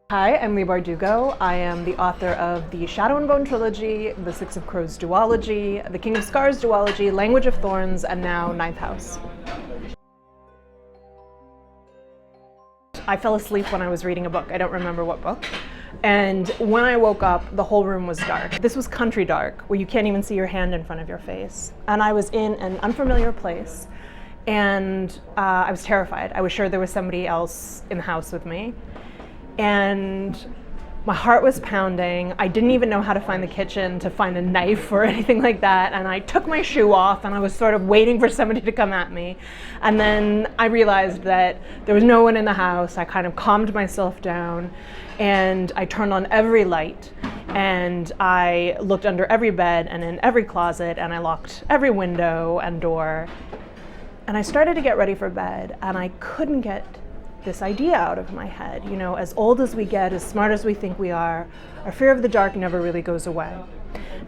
Hi, I'm Leigh Bardugo. I am the author of the Shadow and Bone trilogy, the Six of Crows duology, the King of Scars duology, Language of Thorns, and now Ninth House. I fell asleep when I was reading a book. I don't remember what book. And when I woke up, the whole room was dark. This was country dark, where you can't even see your hand in front of your face. And I was in an unfamiliar place, and I was terrified. I was sure there was somebody else in the house with me. And my heart was pounding. I didn't even know how to find the kitchen to find a knife or anything like that. And I took my shoe off and I was sort of waiting for somebody to come at me. And then I realized that there was no one in the house. I kind of calmed myself down and I turned on every light and I looked under every bed and in every closet and I locked every window and door. And I started to get ready for bed and I couldn't get this idea out of my head. You know, as old as we get, as smart as we think we are, our fear of the dark never really goes away.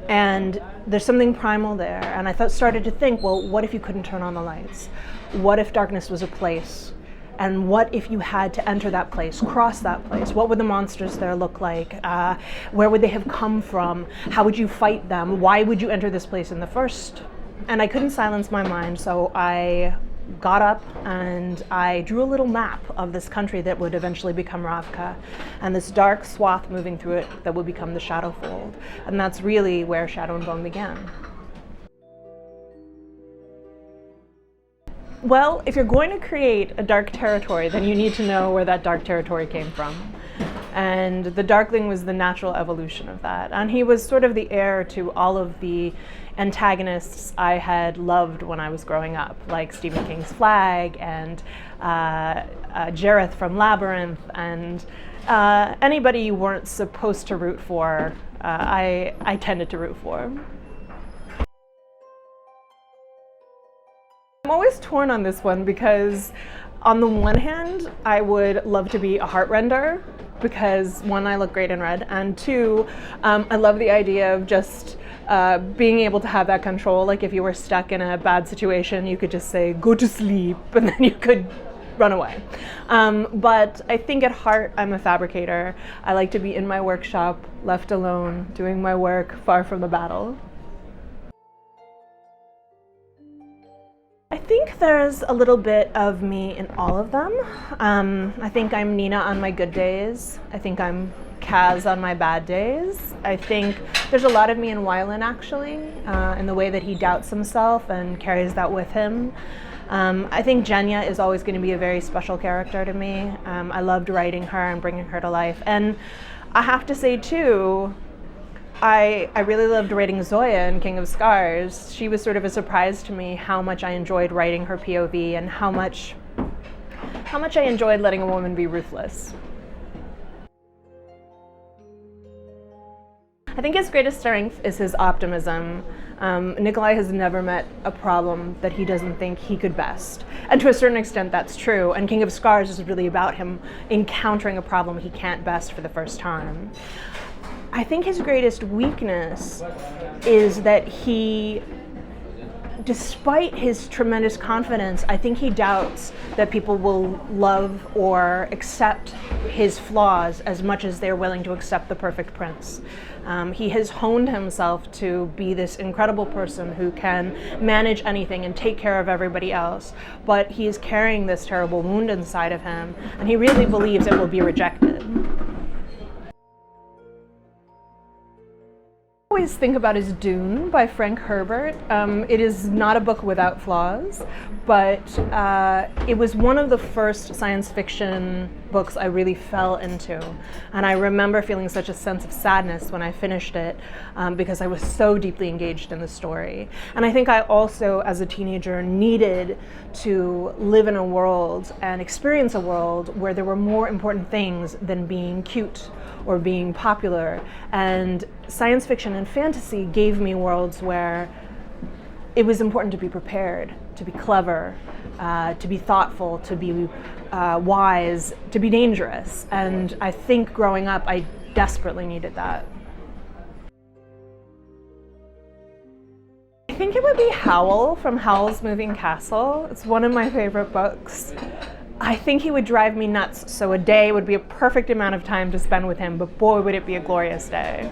And there's something primal there. And I started to think, well, what if you couldn't turn on the lights? What if darkness was a place? And what if you had to enter that place, cross that place? What would the monsters there look like? Where would they have come from? How would you fight them? Why would you enter this place in the first? And I couldn't silence my mind, so I got up and I drew a little map of this country that would eventually become Ravka, and this dark swath moving through it that would become the Shadowfold. And that's really where Shadow and Bone began. Well, if you're going to create a dark territory, then you need to know where that dark territory came from. And the Darkling was the natural evolution of that. And he was sort of the heir to all of the antagonists I had loved when I was growing up, like Stephen King's Flag and Jareth from Labyrinth, and anybody you weren't supposed to root for, I tended to root for. I'm always torn on this one because on the one hand, I would love to be a heartrender because one, I look great in red, and two, I love the idea of just being able to have that control. Like if you were stuck in a bad situation, you could just say, go to sleep, and then you could run away. But I think at heart, I'm a fabricator. I like to be in my workshop, left alone, doing my work, far from the battle. I think there's a little bit of me in all of them. I think I'm Nina on my good days. I think I'm Kaz on my bad days. I think there's a lot of me in Wylan, actually, in the way that he doubts himself and carries that with him. I think Jenya is always going to be a very special character to me. I loved writing her and bringing her to life. And I have to say, too, I really loved writing Zoya in King of Scars. She was sort of a surprise to me how much I enjoyed writing her POV and how much I enjoyed letting a woman be ruthless. I think his greatest strength is his optimism. Nikolai has never met a problem that he doesn't think he could best. And to a certain extent, that's true. And King of Scars is really about him encountering a problem he can't best for the first time. I think his greatest weakness is that he, despite his tremendous confidence, I think he doubts that people will love or accept his flaws as much as they're willing to accept the perfect prince. He has honed himself to be this incredible person who can manage anything and take care of everybody else, but he is carrying this terrible wound inside of him, and he really believes it will be rejected. I always think about is Dune by Frank Herbert. It is not a book without flaws, but it was one of the first science fiction books I really fell into. And I remember feeling such a sense of sadness when I finished it because I was so deeply engaged in the story. And I think I also, as a teenager, needed to live in a world and experience a world where there were more important things than being cute or being popular. And science fiction and fantasy gave me worlds where it was important to be prepared, to be clever, to be thoughtful, to be wise, to be dangerous. And I think growing up, I desperately needed that. I think it would be Howl from Howl's Moving Castle. It's one of my favorite books. I think he would drive me nuts, so a day would be a perfect amount of time to spend with him, but boy, would it be a glorious day.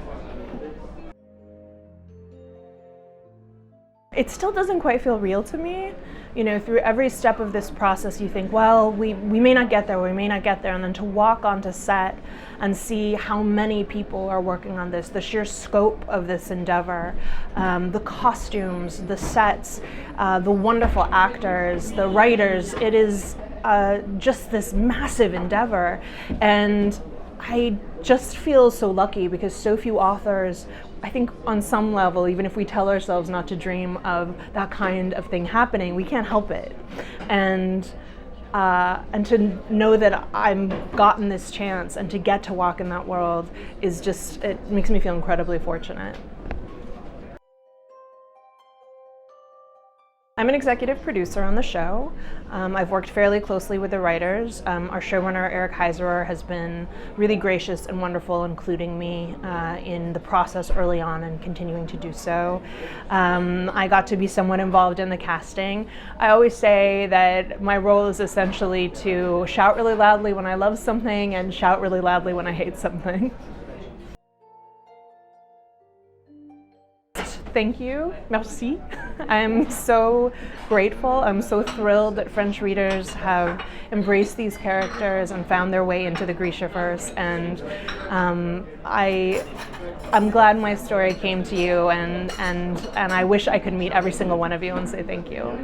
It still doesn't quite feel real to me. You know, through every step of this process, you think, well, we may not get there, and then to walk onto set and see how many people are working on this, the sheer scope of this endeavor, the costumes, the sets, the wonderful actors, the writers, it is just this massive endeavor. And I just feel so lucky because so few authors, I think on some level, even if we tell ourselves not to dream of that kind of thing happening, we can't help it. And to know that I've gotten this chance and to get to walk in that world is just, it makes me feel incredibly fortunate. I'm an executive producer on the show. I've worked fairly closely with the writers. Our showrunner, Eric Heiserer, has been really gracious and wonderful, including me in the process early on and continuing to do so. I got to be somewhat involved in the casting. I always say that my role is essentially to shout really loudly when I love something and shout really loudly when I hate something. Thank you, merci. I'm so grateful, I'm so thrilled that French readers have embraced these characters and found their way into the Grishaverse, and I'm glad my story came to you, and I wish I could meet every single one of you and say thank you.